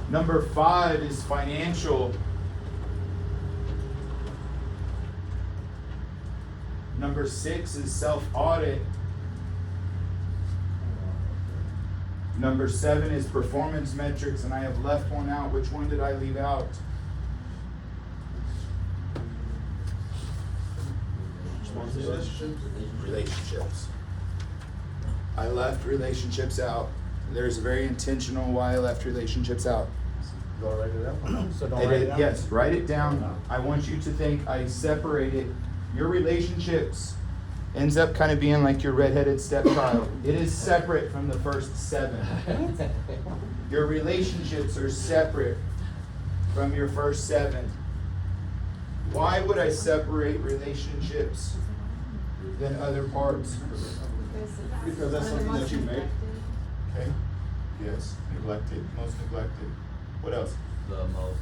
Number 5 is financial. Number 6 is self-audit. Number 7 is performance metrics, and I have left one out. Which one did I leave out? Relationships. I left relationships out. There's very intentional why I left relationships out. Go write it down. So don't It write it is- down? yes, write it down. I want you to think I separated your relationships. Ends up kind of being like your redheaded stepchild. It is separate from the first 7. Your relationships are separate from your first 7. Why would I separate relationships than other parts? Because that's something that you make. Okay. Yes, neglected, most neglected. What else? The most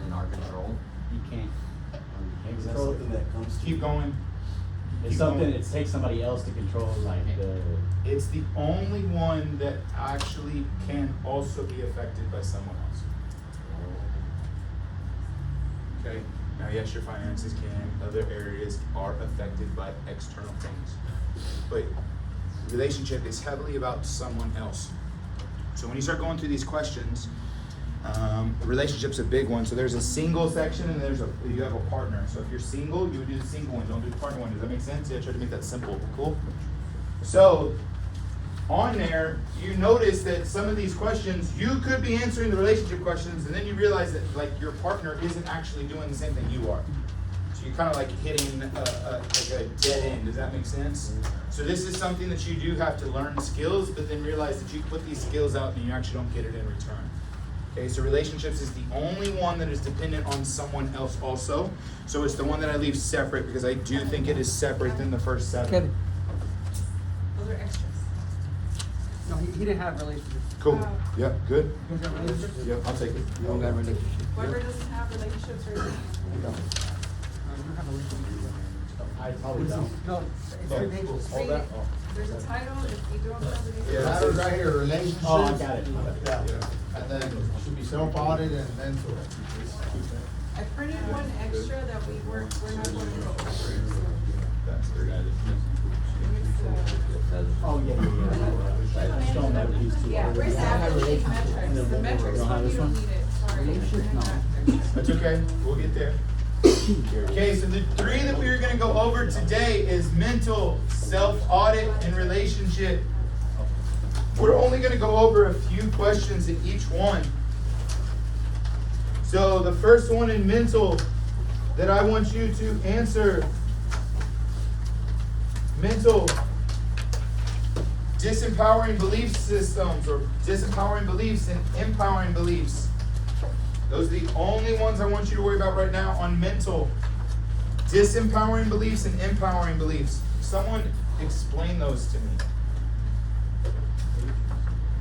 in our control. You can't. Control it that comes to. Keep going. It's Keep something, going. it takes somebody else to control, like the, It's the only one that actually can also be affected by someone else. Okay, now yes, your finances can, other areas are affected by external things. But relationship is heavily about someone else. So when you start going through these questions, relationship's a big one. So there's a single section and you have a partner. So if you're single, you would do the single one, don't do the partner one. Does that make sense? Yeah, I tried to make that simple. Cool? So on there, you notice that some of these questions, you could be answering the relationship questions, and then you realize that like your partner isn't actually doing the same thing you are. So you're kind of like hitting like a dead end. Does that make sense? So this is something that you do have to learn skills, but then realize that you put these skills out and you actually don't get it in return. Okay, so relationships is the only one that is dependent on someone else also. So it's the one that I leave separate because I do think it is separate than the first 7. Kevin. Those are extras. No, he didn't have relationships. Cool. Yep, good. You don't have relationships? Yep, I'll take it. You don't got relationships. Whoever doesn't have relationships or You don't have relationships. I probably don't. No, it's 3 pages. Hold that. Oh. there's a title, if you don't have relationships. Yeah. Matters right here, relationships. Oh, I got it. Yeah. And then should be self-audit and mentor. I printed one extra that we're not going to go over. That's the guy Oh, yeah. I just don't know these two. Yeah, where's the application metrics? The metrics, Don't have you this don't one? need it, sorry. Relationships? No. That's okay, we'll get there. Okay, so the 3 that we are gonna go over today is mental, self-audit, and relationship. We're only gonna go over a few questions in each one. So the first one in mental that I want you to answer, mental, disempowering belief systems, or disempowering beliefs and empowering beliefs. Those are the only ones I want you to worry about right now on mental. Disempowering beliefs and empowering beliefs. Someone explain those to me.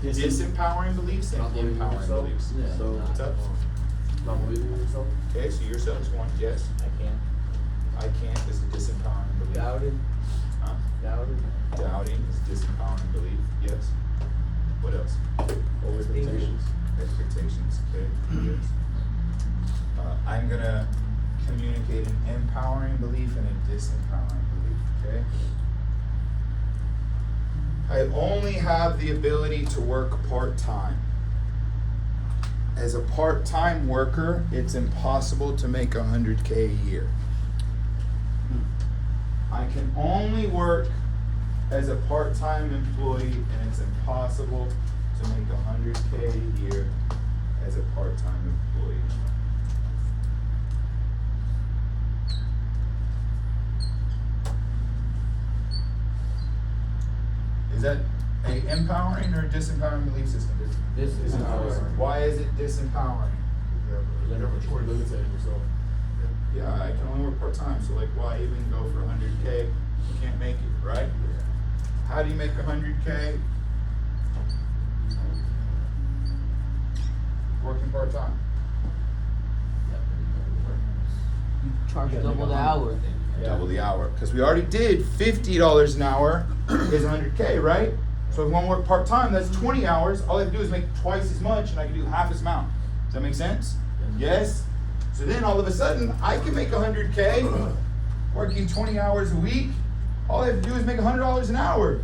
Disempowering beliefs and empowering beliefs. Yeah. So, What's up? Not believing in yourself. Okay, so yourself is one. Yes, I can't. I can't is a disempowering belief. Doubted. Huh? Doubted. Doubting is a disempowering belief. Yes. What else? Expectations. Expectations. Okay. Yes. I'm gonna communicate an empowering belief and a disempowering belief. Okay. I only have the ability to work part-time. As a part-time worker, it's impossible to make $100K a year. I can only work as a part-time employee, and it's impossible to make $100K a year as a part-time employee. Is that a empowering or a disempowering belief system? Disempowering. Why is it disempowering? You have a choice, limiting yourself. Yeah, I can only work part-time, so like why even go for 100K? You can't make it, right? How do you make 100K? Working part-time. Charge double the hour. Double the hour, because we already did $50 an hour is 100K, right? So if I want to work part-time, that's 20 hours. All I have to do is make twice as much and I can do half as amount. Does that make sense? Yes? So then all of a sudden, I can make 100K working 20 hours a week. All I have to do is make $100 an hour.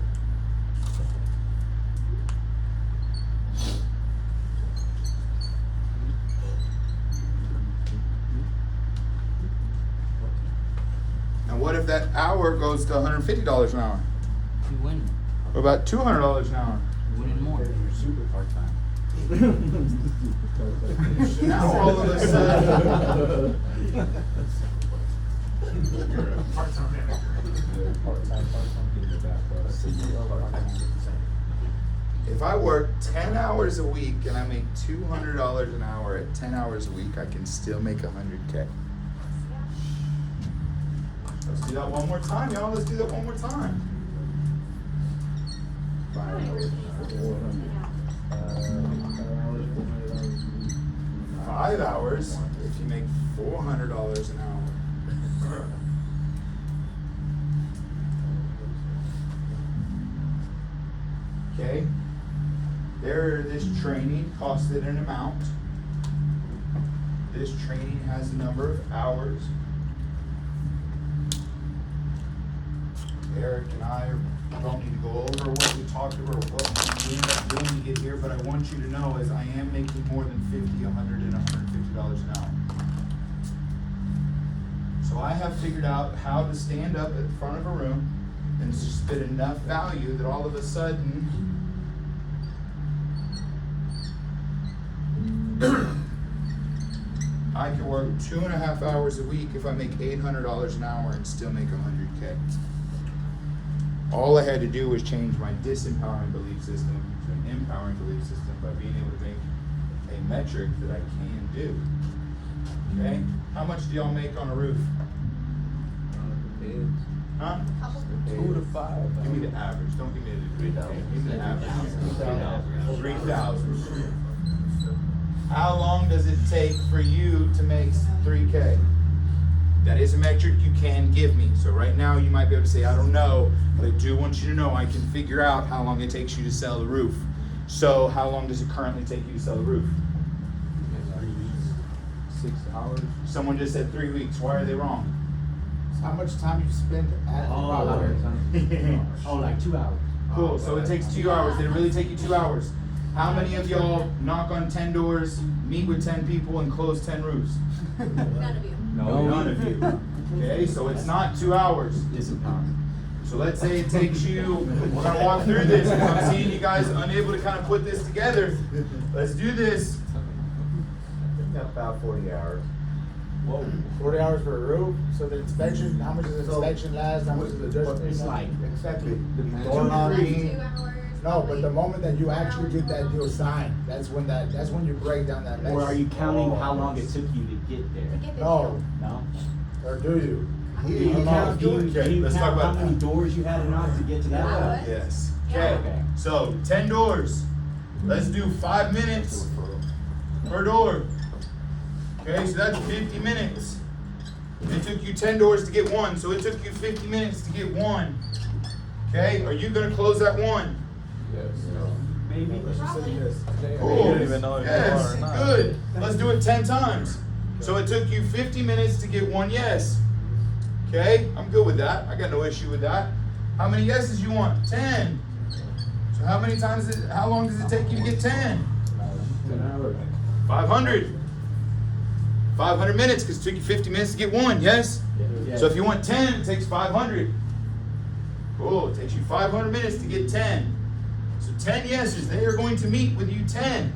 Now what if that hour goes to $150 an hour? You win. What about $200 an hour? You winning more. You're super part-time. Now all of a sudden, if I work 10 hours a week and I make $200 an hour at 10 hours a week, I can still make 100K. Let's do that one more time, y'all. Let's do that one more time. 5 hours if you make $400 an hour. Okay? This training costed an amount. This training has a number of hours. Eric and I don't need to go over what we talked about or what we ended up doing to get here, but I want you to know is I am making more than $50, $100, and $150 an hour. So I have figured out how to stand up at the front of a room and spit enough value that all of a sudden I can work 2.5 hours a week if I make $800 an hour and still make 100K. All I had to do was change my disempowering belief system to an empowering belief system by being able to make a metric that I can do. Okay? How much do y'all make on a roof? Huh? 2 to 5. Give me the average. Don't give me the 3,000. Give me the average. 3,000. How long does it take for you to make 3K? That is a metric you can give me. So right now you might be able to say, I don't know, but I do want you to know I can figure out how long it takes you to sell the roof. So how long does it currently take you to sell the roof? 6 hours. Someone just said 3 weeks. Why are they wrong? How much time you spend at the Oh, like 2 hours. Cool, so it takes 2 hours. Did it really take you 2 hours? How many of y'all knock on 10 doors, meet with 10 people, and close 10 roofs? None of you. None of you. Okay, so it's not 2 hours. Disempowering. So let's say it takes you, we're gonna walk through this, because I'm seeing you guys unable to kind of put this together. Let's do this. About 40 hours. Whoa. 40 hours for a roof, so the inspection, how much does the inspection last, how much does the adjustment? It's like- Exactly. Depends. Door knocking. 2 hours. No, but the moment that you actually get that deal signed, that's when you break down that Or are you counting Oh, how long it took you to get To there? get the No, deal. No? or do you? Do you count, do you Let's talk count how about many that. doors you had to knock to get to that I level? would. Yes. Yeah. Okay, so 10 doors. Let's do 5 minutes per door. Okay, so that's 50 minutes. It took you 10 doors to get one, so it took you 50 minutes to get one. Okay, are you gonna close that one? Maybe. Cool. You don't even know if you Yes, are or not. good. Let's do it 10 times. So it took you 50 minutes to get one yes. Okay, I'm good with that. I got no issue with that. How many yeses you want? 10. So how long does it take you to get 10? 500. 500 minutes, because it took you 50 minutes to get one, yes? Yeah. So if you want 10, it takes 500. Cool, it takes you 500 minutes to get 10. So 10 yeses, they are going to meet with you 10.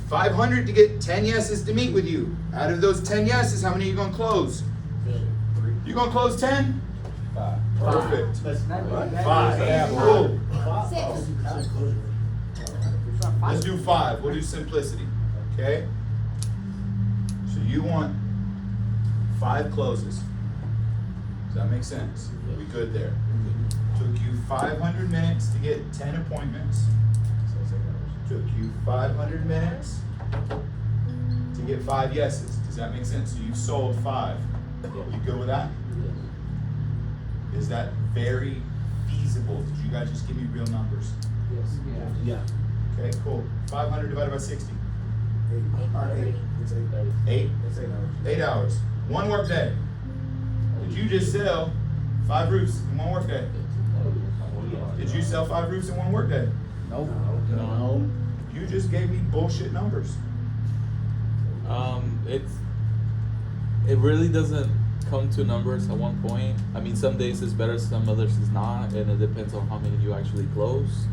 500 to get 10 yeses to meet with you. Out of those 10 yeses, how many are you going to close? You going to close 10? 5. Perfect. That- 5. that- Cool. 6. Let's do 5. We'll do simplicity. Okay? So you want 5 closes. Does that make sense? We good there? Took you 500 minutes to get 10 appointments. Took you 500 minutes to get 5 yeses. Does that make sense? So you've sold 5. You good with that? Is that very feasible? feasible? Did you guys just give me real numbers? Yeah. Okay, cool. 500 divided by 60. Eight. It's 8. 8? It's 8 hours. 8 hours. 1 work day. Did you just sell 5 roofs in 1 work day? Did you sell 5 roofs in 1 work day? Nope. No. You just gave me bullshit numbers. It really doesn't come to numbers at one point. I mean, some days it's better, some others it's not, and it depends on how many you actually close.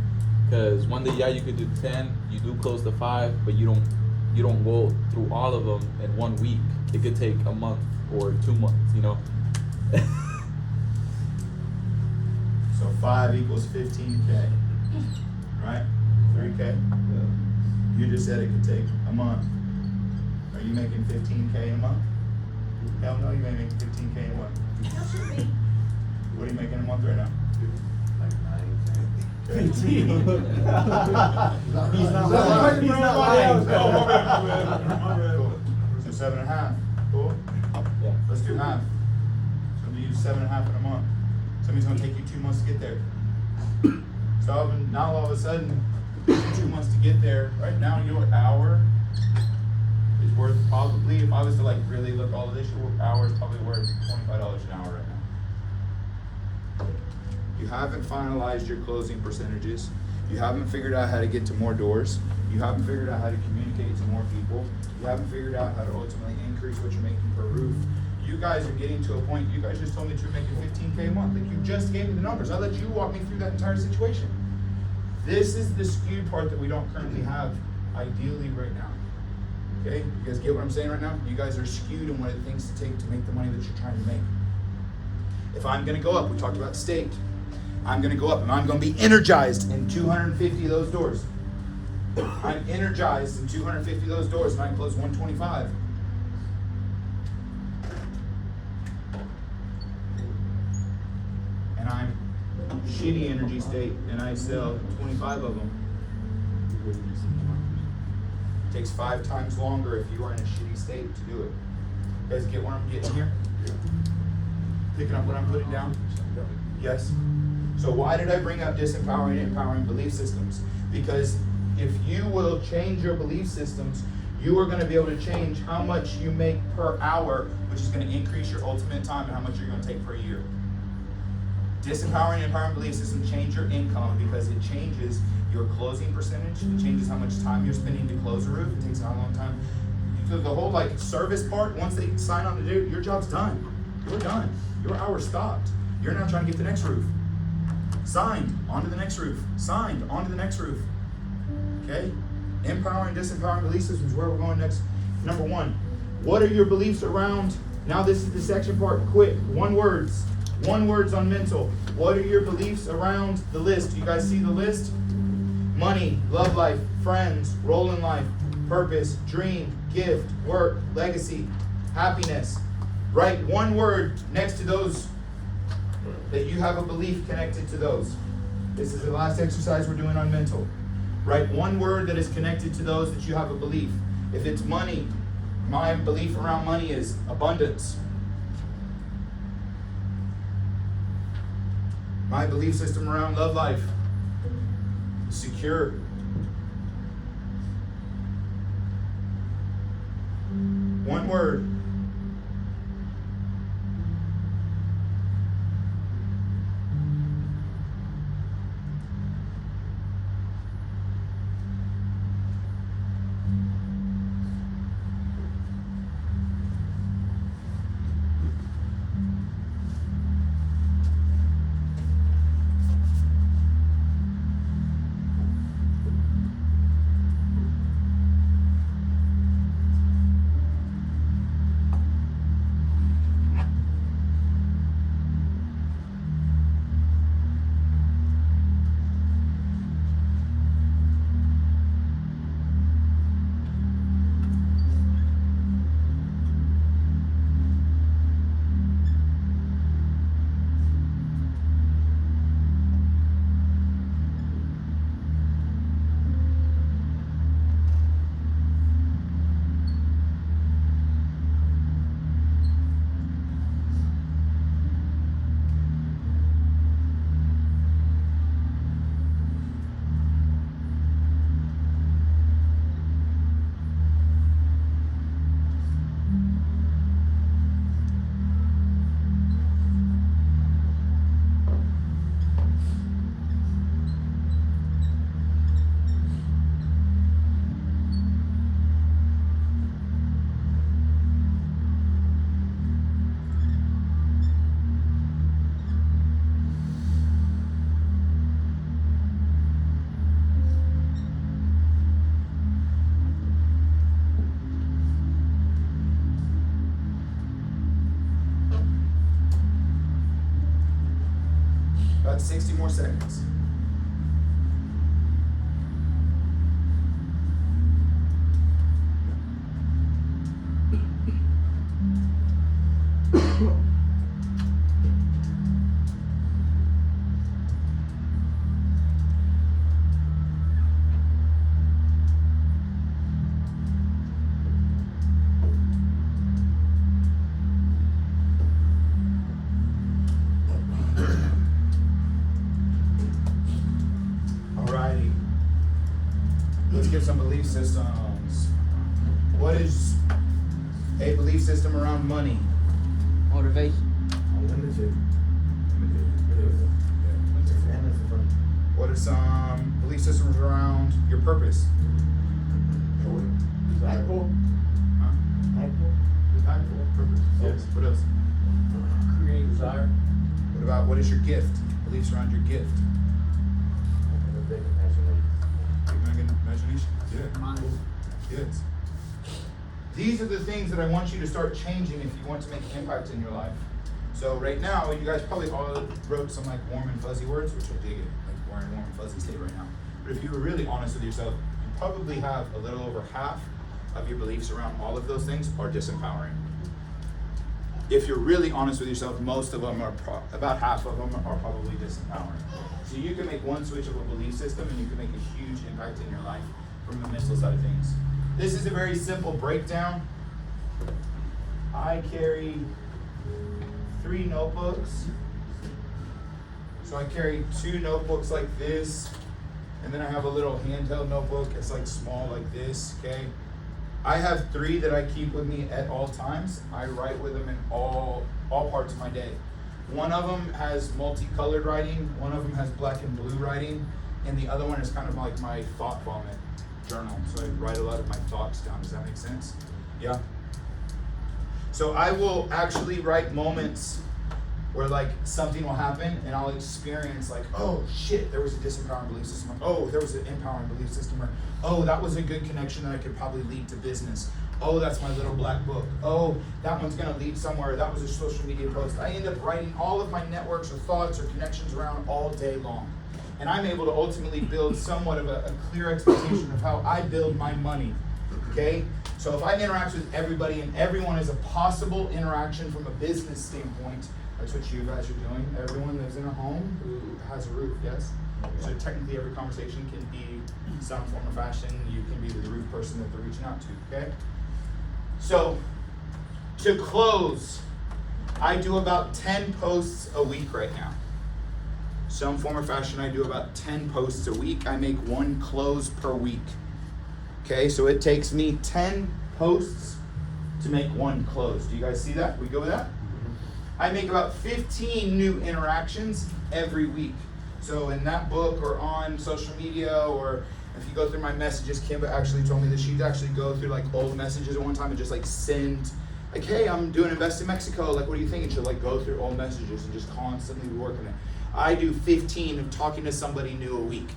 Because one day, yeah, you could do 10, you do close the 5, but you don't go through all of them in 1 week. It could take a month or 2 months, you know. So 5 equals 15K, right? 3K. You just said it could take a month. Are you making 15K in a month? Hell no, you ain't making 15K in a month. What are you making a month right now? Okay. He's not lying. He's not lying. Oh, my bad. Cool. So 7.5. Cool. Yeah. Let's do half. So I'm gonna use 7.5 in a month. Somebody's gonna take you 2 months to get there. So now all of a sudden, 2 months to get there. Right now, your hour is worth probably, if I was to like really look all of this, your hour is probably worth $25 an hour right now. You haven't finalized your closing percentages. You haven't figured out how to get to more doors. You haven't figured out how to communicate to more people. You haven't figured out how to ultimately increase what you're making per roof. You guys are getting to a point, you guys just told me that you're making 15K a month. Like, you just gave me the numbers. I'll let you walk me through that entire situation. This is the skewed part that we don't currently have ideally right now. Okay? You guys get what I'm saying right now? You guys are skewed in what it thinks to take to make the money that you're trying to make. If I'm gonna go up, we talked about state. I'm gonna go up and I'm gonna be energized in 250 of those doors. I'm energized in 250 of those doors and I close 125. And I'm shitty energy state and I sell 25 of them. It takes 5 times longer if you are in a shitty state to do it. You guys get what I'm getting here? Picking up what I'm putting down? Yes? So why did I bring up disempowering and empowering belief systems? Because if you will change your belief systems, you are going to be able to change how much you make per hour, which is going to increase your ultimate time and how much you're going to take per year. Disempowering and empowering belief system change your income because it changes your closing percentage. It changes how much time you're spending to close a roof. It takes how long time. The whole like service part, once they sign on to do it, your job's done. You're done. Your hour's stopped. You're now trying to get the next roof. Signed, on to the next roof. Signed, on to the next roof. Okay? Empowering, disempowering belief systems, where we're going next. Number 1, what are your beliefs around, now this is the section part, quick, 1 words on mental. What are your beliefs around the list? You guys see the list? Money, love life, friends, role in life, purpose, dream, gift, work, legacy, happiness. Write 1 word next to those that you have a belief connected to those. This is the last exercise we're doing on mental. Write 1 word that is connected to those that you have a belief. If it's money, my belief around money is abundance. My belief system around love life is secure. One word. got 60 more seconds. Alrighty. Let's get some belief systems. What is a belief system around money? Motivation. Unlimited. What are some belief systems around your purpose? Impactful. Huh? Impactful. Impactful purpose. Yes. What else? Create desire. What about what is your gift? Beliefs around your gift. Big imagination. Yeah. Yes. These are the things that I want you to start changing if you want to make an impact in your life. So right now, you guys probably all wrote some like warm and fuzzy words, which I dig it. Like we're in warm and fuzzy state right now. But if you were really honest with yourself, you probably have a little over half of your beliefs around all of those things are disempowering. If you're really honest with yourself, most of them are, about half of them are probably disempowering. So you can make one switch of a belief system and you can make a huge impact in your life from the mental side of things. This is a very simple breakdown. I carry 3 notebooks. So I carry 2 notebooks like this, and then I have a little handheld notebook. It's like small like this, okay? I have 3 that I keep with me at all times. I write with them in all parts of my day. One of them has multicolored writing, one of them has black and blue writing, and the other one is kind of like my thought vomit journal. So I write a lot of my thoughts down. Does that make sense? Yeah? So I will actually write moments where like something will happen and I'll experience like, oh shit, there was a disempowering belief system. Or, oh, there was an empowering belief system. Or, oh, that was a good connection that I could probably lead to business. Oh, that's my little black book. Oh, that one's gonna lead somewhere. That was a social media post. I end up writing all of my networks or thoughts or connections around all day long. And I'm able to ultimately build somewhat of a clear expectation of how I build my money, okay? So if I interact with everybody and everyone is a possible interaction from a business standpoint, that's what you guys are doing. Everyone lives in a home who has a roof, yes? So technically every conversation can be some form of fashion. You can be the roof person that they're reaching out to, okay? So to close, I do about 10 posts a week right now. Some form of fashion, I do about 10 posts a week. I make 1 close per week. Okay, so it takes me 10 posts to make 1 close. Do you guys see that? We go with that? I make about 15 new interactions every week. So in that book or on social media, or if you go through my messages, Kimba actually told me that she'd actually go through like old messages at one time and just like send, like, hey, I'm doing Invest in Mexico. Like, what do you think? And she'll like go through old messages and just constantly be working it. I do 15 of talking to somebody new a week.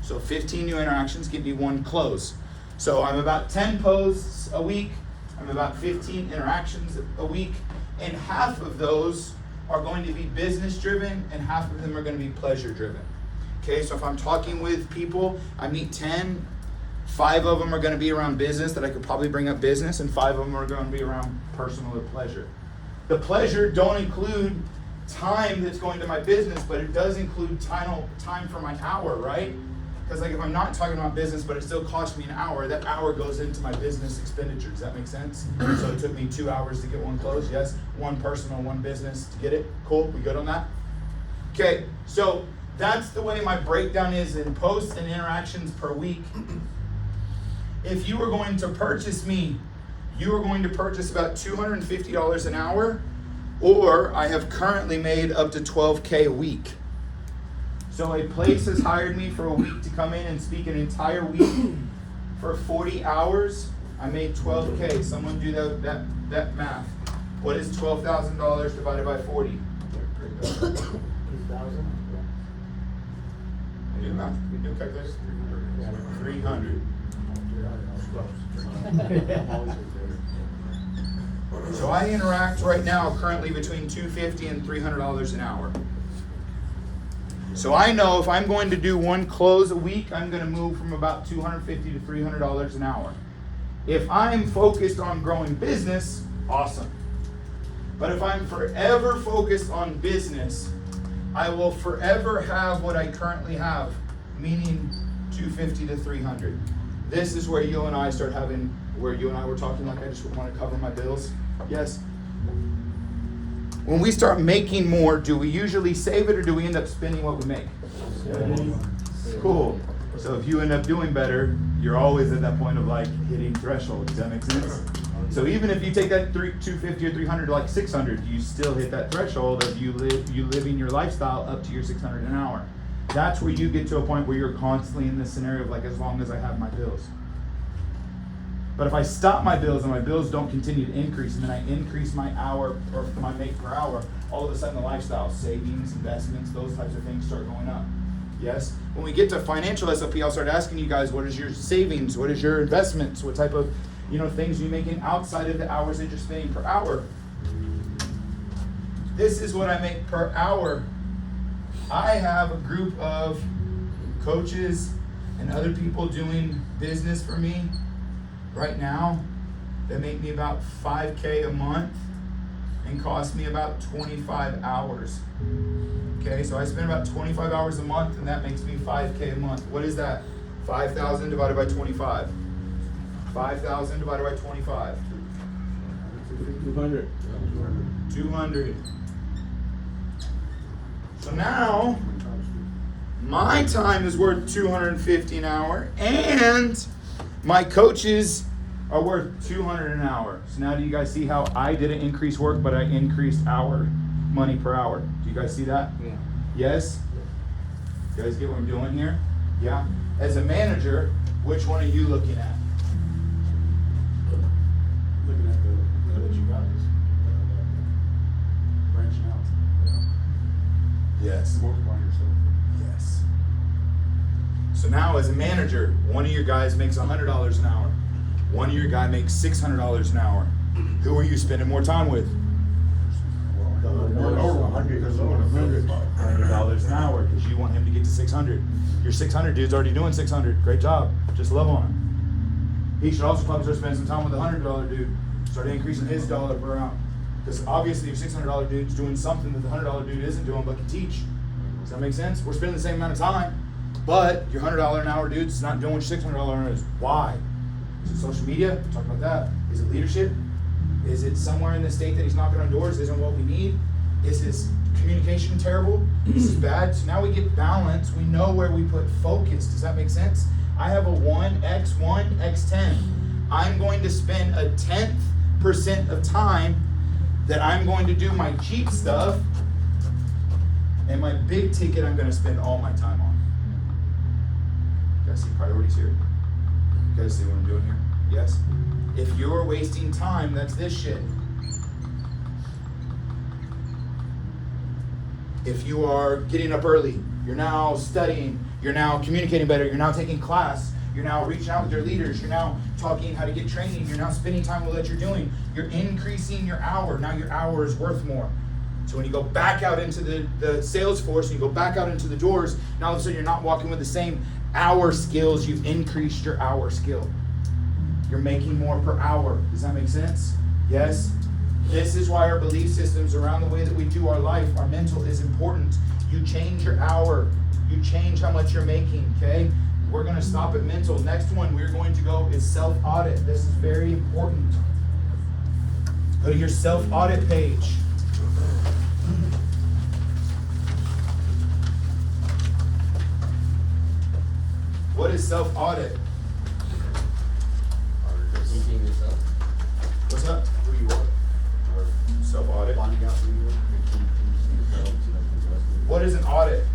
So 15 new interactions give me 1 close. So I'm about 10 posts a week. I'm about 15 interactions a week. And half of those are going to be business driven and half of them are going to be pleasure driven. Okay, so if I'm talking with people, I meet 10, 5 of them are going to be around business that I could probably bring up business, and 5 of them are going to be around personal or pleasure. The pleasure don't include time that's going to my business, but it does include time for my hour, right? Because like if I'm not talking about business, but it still costs me an hour, that hour goes into my business expenditure. Does that make sense? So it took me 2 hours to get 1 close, yes? 1 personal, 1 business to get it. Cool, we good on that? Okay, so that's the way my breakdown is in posts and interactions per week. If you were going to purchase me, you are going to purchase about $250 an hour, or I have currently made up to $12K a week. So a place has hired me for a week to come in and speak an entire week for 40 hours. I made $12K. Someone do that math. What is $12,000 divided by 40? 2,000. Do the math. We do calculate. 300. So I interact right now currently between $250 and $300 an hour. So I know if I'm going to do one close a week, I'm going to move from about $250 to $300 an hour. If I'm focused on growing business, awesome. But if I'm forever focused on business, I will forever have what I currently have, meaning 250 to 300. This is where you and I start having, where you and I were talking like I just want to cover my bills. Yes. When we start making more, do we usually save it or do we end up spending what we make? Cool. So if you end up doing better, you're always at that point of like hitting threshold. Does that make sense? So even if you take that 250 or 300 to like 600, you still hit that threshold of you living your lifestyle up to your 600 an hour. That's where you get to a point where you're constantly in this scenario of like, as long as I have my bills. But if I stop my bills and my bills don't continue to increase, and then I increase my hour or my make per hour, all of a sudden the lifestyle, savings, investments, those types of things start going up. Yes? When we get to financial SOP, I'll start asking you guys, what is your savings? What is your investments? What type of things are you making outside of the hours that you're spending per hour? This is what I make per hour. I have a group of coaches and other people doing business for me right now that make me about $5K a month and cost me about 25 hours. Okay, so I spend about 25 hours a month and that makes me $5K a month. What is that? 5,000 divided by 25. 5,000 divided by 25. 200. 200. So now, my time is worth $250 an hour, and my coaches are worth $200 an hour. So now do you guys see how I didn't increase work, but I increased hour money per hour? Do you guys see that? Yeah. Yes? You guys get what I'm doing here? Yeah? As a manager, which one are you looking at? Looking at the that you got is branching out. Yes. Multiplying yourself. Yes. So now as a manager, one of your guys makes $100 an hour. One of your guy makes $600 an hour. Who are you spending more time with? $100 an hour because you want him to get to 600. Your 600 dude's already doing 600. Great job. Just love on him. He should also probably start spending some time with the $100 dude. Start increasing his dollar per hour. Because obviously your $600 dude's doing something that the $100 dude isn't doing but can teach. Does that make sense? We're spending the same amount of time, but your $100 an hour dude's not doing what your $600 an hour is. Why? Is it social media? We'll talk about that. Is it leadership? Is it somewhere in the state that he's knocking on doors? Isn't what we need? Is his communication terrible? This is bad. So now we get balance. We know where we put focus. Does that make sense? I have a 1x1, x10. I'm going to spend 1/10% of time that I'm going to do my cheap stuff, and my big ticket I'm going to spend all my time on. You guys see priorities here? You guys see what I'm doing here? Yes? If you're wasting time, that's this shit. If you are getting up early, you're now studying, you're now communicating better, you're now taking class, you're now reaching out with your leaders, you're now talking how to get training, you're now spending time with what you're doing, you're increasing your hour. Now your hour is worth more. So when you go back out into the sales force and you go back out into the doors, now all of a sudden you're not walking with the same hour skills, you've increased your hour skill. You're making more per hour. Does that make sense? Yes? This is why our belief systems around the way that we do our life, our mental is important. You change your hour. You change how much you're making, okay? We're going to stop at mental. Next one we're going to go is self-audit. This is very important. Go to your self-audit page. What is self-audit? Critiquing yourself. What's up? Who you are. Or Self-audit. Finding out who you are. critiquing yourself, adjusting. What is an audit?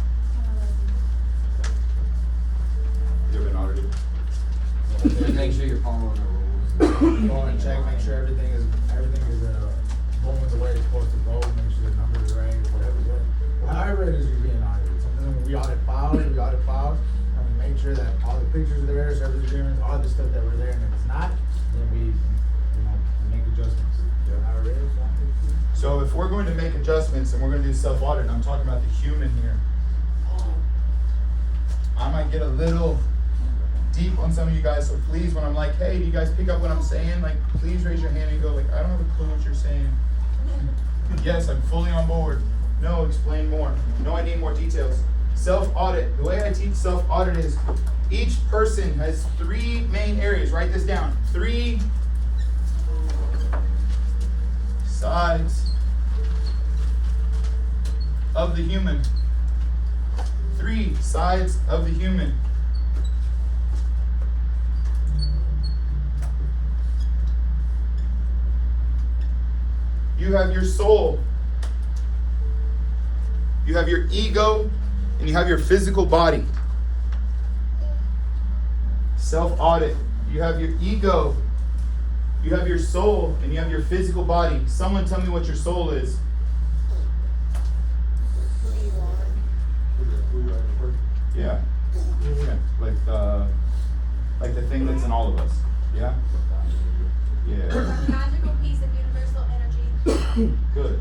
You ever been audited? Make sure you're following the rules. Go and check, make sure everything is going the way it's supposed to go, make sure the numbers are right, whatever. However it is you're being audited. Sometimes when we audit files, and we make sure that all the pictures are there, service agreements, all the stuff that were there, and if it's not, then we make adjustments. However it is. So if we're going to make adjustments and we're going to do self-audit, and I'm talking about the human here, I might get a little deep on some of you guys, so please, when I'm like, hey, do you guys pick up what I'm saying? Like, please raise your hand and go, like, I don't have a clue what you're saying. Yes, I'm fully on board. No, explain more. No, I need more details. Self-audit. The way I teach self-audit is each person has 3 main areas. Write this down. 3 sides of the human. 3 sides of the human. You have your soul. You have your ego, and you have your physical body. Self-audit. You have your ego, you have your soul, and you have your physical body. Someone tell me what your soul is. Yeah. Yeah. Like the thing that's in all of us. Yeah? Yeah. Magical piece of universal energy. Good.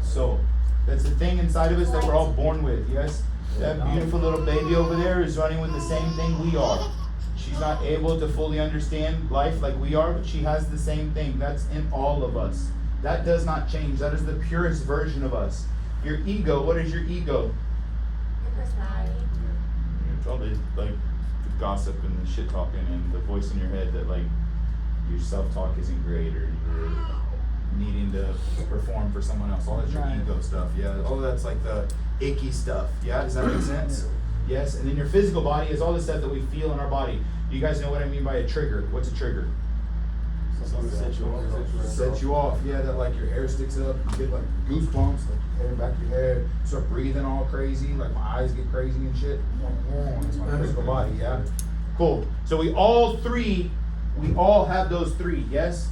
Soul. That's the thing inside of us that we're all born with, yes? That beautiful little baby over there is running with the same thing we are. She's not able to fully understand life like we are, but she has the same thing. That's in all of us. That does not change. That is the purest version of us. Your ego, what is your ego? Your personality. It's all the like the gossip and the shit talking and the voice in your head that like your self-talk isn't great or you're needing to perform for someone else. All that's your ego stuff. Yeah. All that's like the icky stuff. Yeah. Does that make sense? Yes. And then your physical body is all the stuff that we feel in our body. Do you guys know what I mean by a trigger? What's a trigger? Set you off. Yeah, that like your hair sticks up, you get like goosebumps, like your hair back of your head, start breathing all crazy, like my eyes get crazy and shit. It's my physical body, yeah? Cool. So we all have those 3, yes?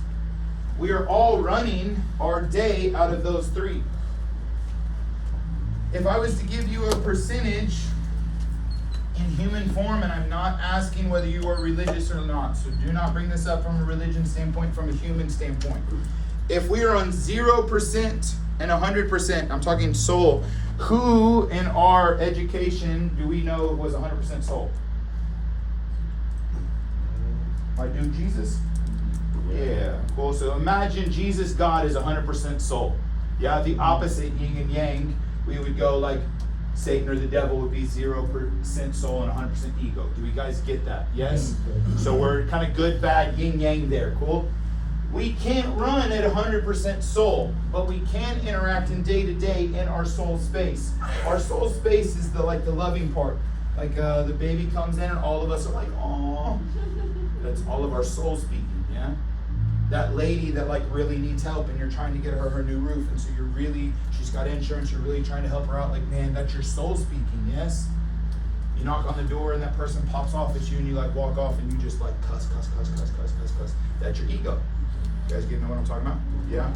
We are all running our day out of those 3. If I was to give you a percentage in human form, and I'm not asking whether you are religious or not, so do not bring this up from a religion standpoint, from a human standpoint. If we are on 0% and 100%, I'm talking soul, who in our education do we know was 100% soul? My dude Jesus? Yeah, cool. So imagine Jesus, God, is 100% soul. Yeah, the opposite, yin and yang, we would go like Satan or the devil would be 0% soul and 100% ego. Do you guys get that? Yes? So we're kind of good, bad, yin yang there. Cool? We can't run at 100% soul, but we can interact in day to day in our soul space. Our soul space is the loving part. Like the baby comes in and all of us are like, oh. That's all of our soul speaking, yeah? That lady that like really needs help and you're trying to get her new roof, and so she's got insurance, you're really trying to help her out, like, man, that's your soul speaking, yes? You knock on the door and that person pops off at you and you like walk off and you just like cuss. That's your ego. You guys get know what I'm talking about? Yeah?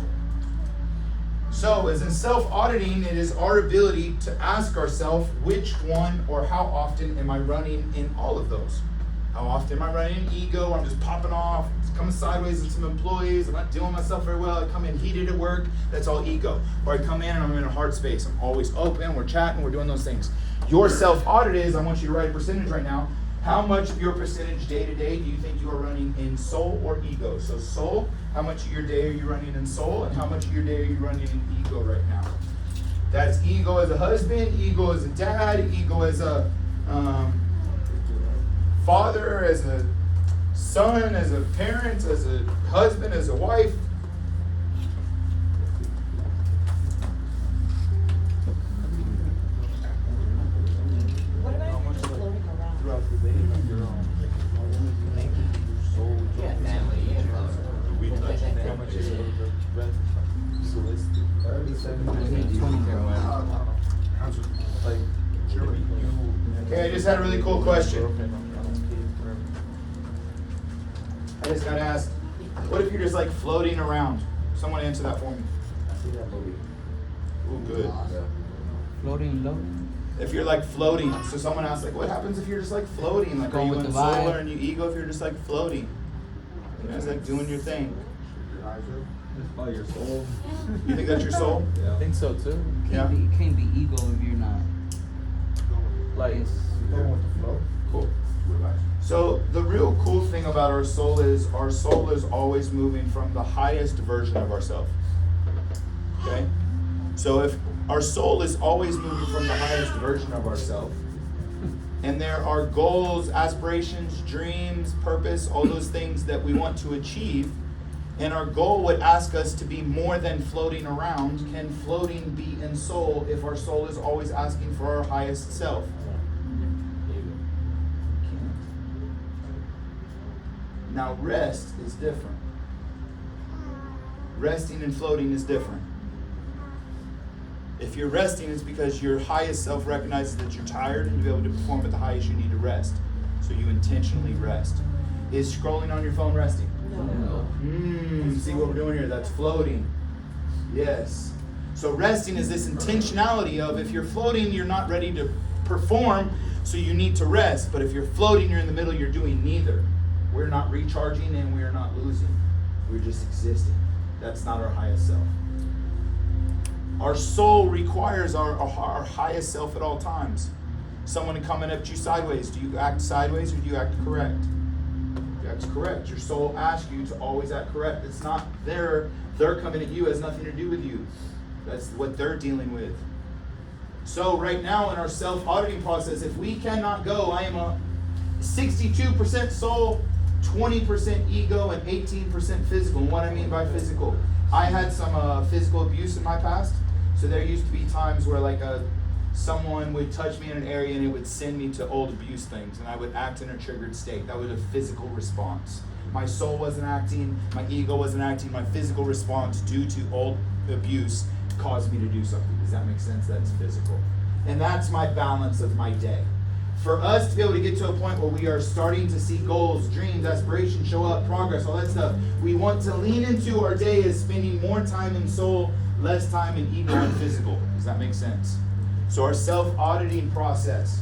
So as in self-auditing, it is our ability to ask ourselves which one or how often am I running in all of those? How often am I running in ego? I'm just popping off, it's coming sideways with some employees, I'm not doing myself very well, I come in heated at work, that's all ego. Or I come in and I'm in a hard space, I'm always open, we're chatting, we're doing those things. Your self-audit is, I want you to write a percentage right now, how much of your percentage day to day do you think you are running in soul or ego? So soul, how much of your day are you running in soul, and how much of your day are you running in ego right now? That's ego as a husband, ego as a dad, ego as a father, as a son, as a parent, as a husband, as a wife. What about if you're just floating around? Throughout the day, your soul, Yeah, family, yeah, how much is the rent? Celeste? 20. Like, Okay, I just had a really cool question. I just got asked, what if you're just like floating around? Someone answer that for me. Ooh, good. Floating low. If you're like floating, so someone asked like, what happens if you're just like floating? Like, are Going you with in the vibe. soul or in your ego if you're just like floating? You're just like doing your thing. It's by your soul. You think that's your soul? I think so too. Yeah. Can't be ego if you're not. Like, Going with the flow. Cool. So the real cool thing about our soul is always moving from the highest version of ourselves. Okay? So if our soul is always moving from the highest version of ourselves, and there are goals, aspirations, dreams, purpose, all those things that we want to achieve, and our goal would ask us to be more than floating around, can floating be in soul if our soul is always asking for our highest self? Now, rest is different. Resting and floating is different. If you're resting, it's because your highest self recognizes that you're tired, and to be able to perform at the highest, you need to rest. So you intentionally rest. Is scrolling on your phone resting? No. See what we're doing here? That's floating. Yes. So resting is this intentionality of, if you're floating, you're not ready to perform, so you need to rest. But if you're floating, you're in the middle, you're doing neither. We're not recharging and we're not losing. We're just existing. That's not our highest self. Our soul requires our highest self at all times. Someone coming up to you sideways, do you act sideways or do you act correct? You act correct. Your soul asks you to always act correct. It's not they're coming at you, it has nothing to do with you. That's what they're dealing with. So right now in our self-auditing process, if we cannot go, I am a 62% soul, 20% ego, and 18% physical. And what I mean by physical, I had some physical abuse in my past. So there used to be times where someone would touch me in an area and it would send me to old abuse things, and I would act in a triggered state. That was a physical response. My soul wasn't acting, my ego wasn't acting, my physical response due to old abuse caused me to do something. Does that make sense? That's physical. And that's my balance of my day. For us to be able to get to a point where we are starting to see goals, dreams, aspirations show up, progress, all that stuff, we want to lean into our day as spending more time in soul, less time in ego and physical. Does that make sense? So our self-auditing process.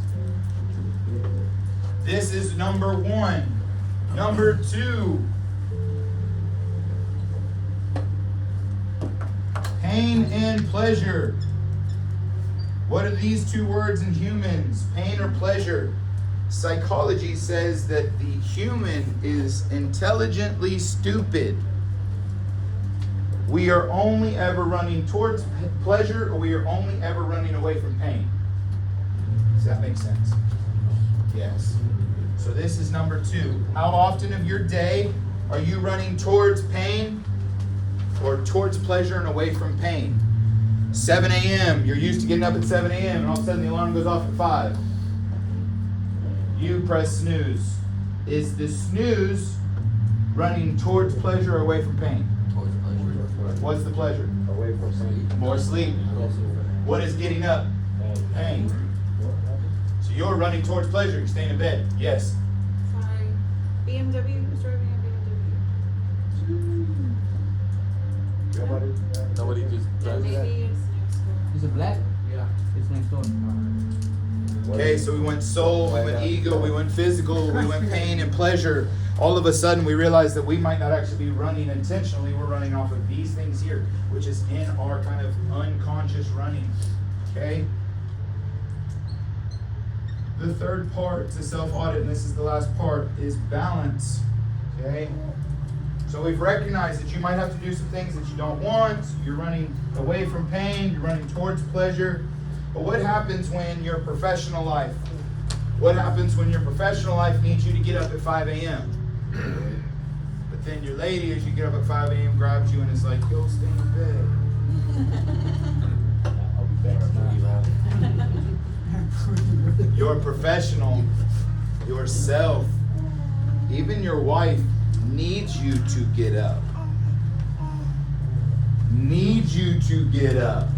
This is number 1. Number 2. Pain and pleasure. What are these two words in humans? Pain or pleasure? Psychology says that the human is intelligently stupid. We are only ever running towards pleasure, or we are only ever running away from pain. Does that make sense? Yes. So this is number 2. How often of your day are you running towards pain or towards pleasure and away from pain? 7 a.m., you're used to getting up at 7 a.m. and all of a sudden the alarm goes off at 5. You press snooze. Is the snooze running towards pleasure or away from pain? Towards pleasure. What's the pleasure? Away from sleep. More sleep. What is getting up? Pain. So you're running towards pleasure, you're staying in bed. Yes. Sorry. BMW, who's driving a BMW? Nobody? nobody just drives it. Maybe it's next door. Is it black? Yeah. It's next door. Okay, so we went soul, we went ego, we went physical, we went pain and pleasure. All of a sudden we realized that we might not actually be running intentionally, we're running off of these things here, which is in our kind of unconscious running. Okay? The third part to self-audit, and this is the last part, is balance. Okay? So we've recognized that you might have to do some things that you don't want. You're running away from pain, you're running towards pleasure. But what happens when your professional life, what happens when your professional life needs you to get up at 5 a.m.? But then your lady, as you get up at 5 a.m., grabs you and is like, go stay in bed. I'll be back. Your professional, yourself, even your wife needs you to get up. Needs you to get up.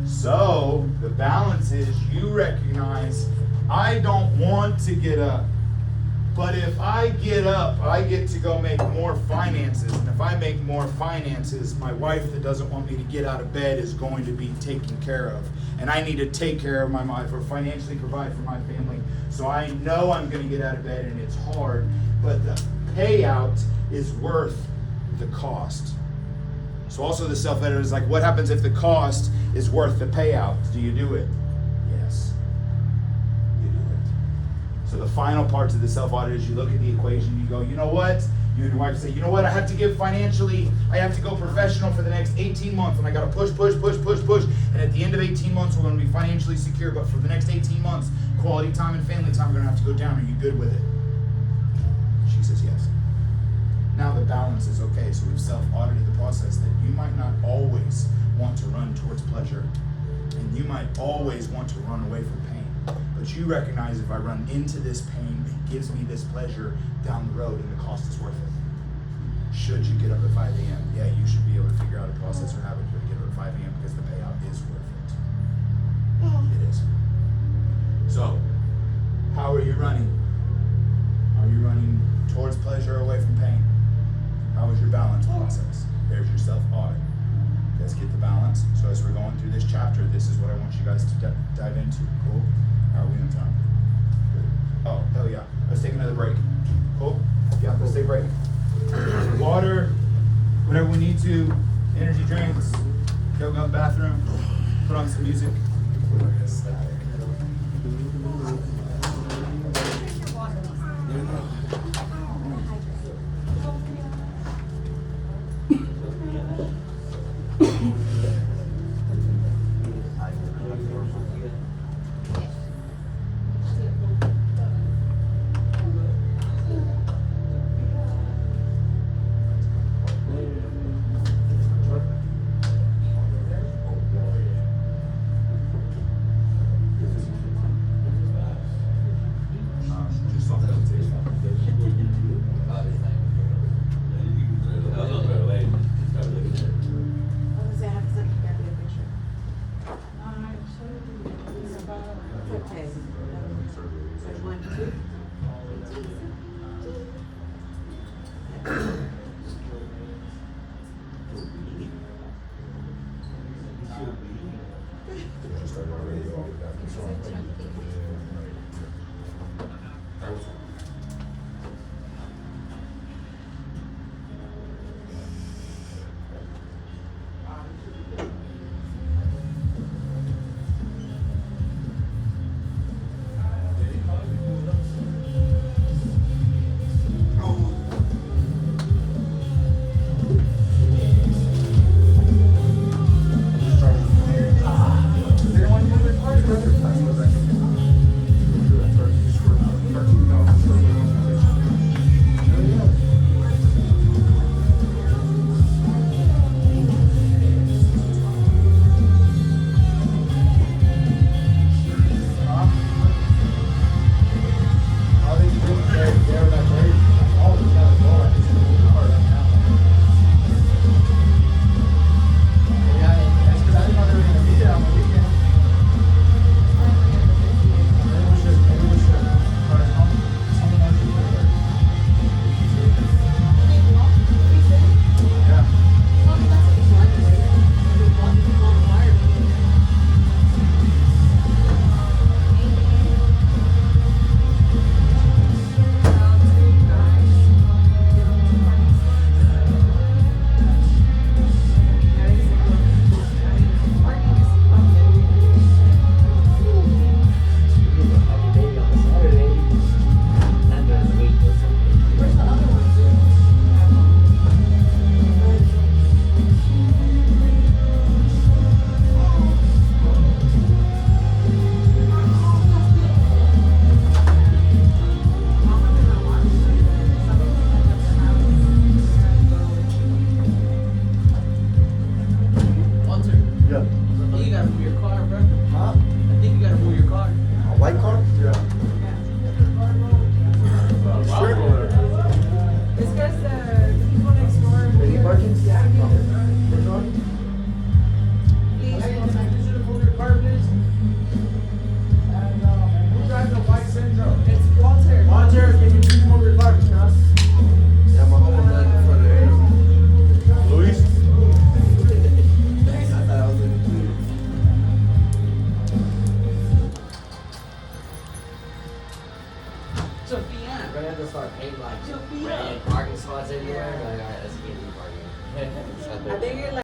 So the balance is you recognize, I don't want to get up. But if I get up, I get to go make more finances. And if I make more finances, my wife that doesn't want me to get out of bed is going to be taken care of. And I need to take care of my wife or financially provide for my family. So I know I'm going to get out of bed, and it's hard. But the payout is worth the cost. So also the self-editor is like, what happens if the cost is worth the payout? Do you do it? Yes. So the final part to the self-audit is you look at the equation, you go, you know what? You and your wife say, you know what, I have to give financially, I have to go professional for the next 18 months, and I gotta push, and at the end of 18 months, we're gonna be financially secure, but for the next 18 months, quality time and family time, we're gonna have to go down. Are you good with it? She says yes. Now the balance is okay, so we've self-audited the process that you might not always want to run towards pleasure, and you might always want to run away from pain. But you recognize if I run into this pain, it gives me this pleasure down the road, and the cost is worth it. Should you get up at 5 a.m.? Yeah, you should be able to figure out a process or habit to get up at 5 a.m. because the payout is worth it. It is. So, how are you running? Are you running towards pleasure or away from pain? How is your balance process? There's your self-audit. Let's get the balance. So as we're going through this chapter, this is what I want you guys to dive into. Cool? How are we on time? Good. Oh, hell yeah. Let's take another break. Cool? Yeah, let's take a break. Water, whatever we need to, energy drinks, go to the bathroom, put on some music. Red parking spots everywhere. Like, alright, let's get in parking. I think you're like.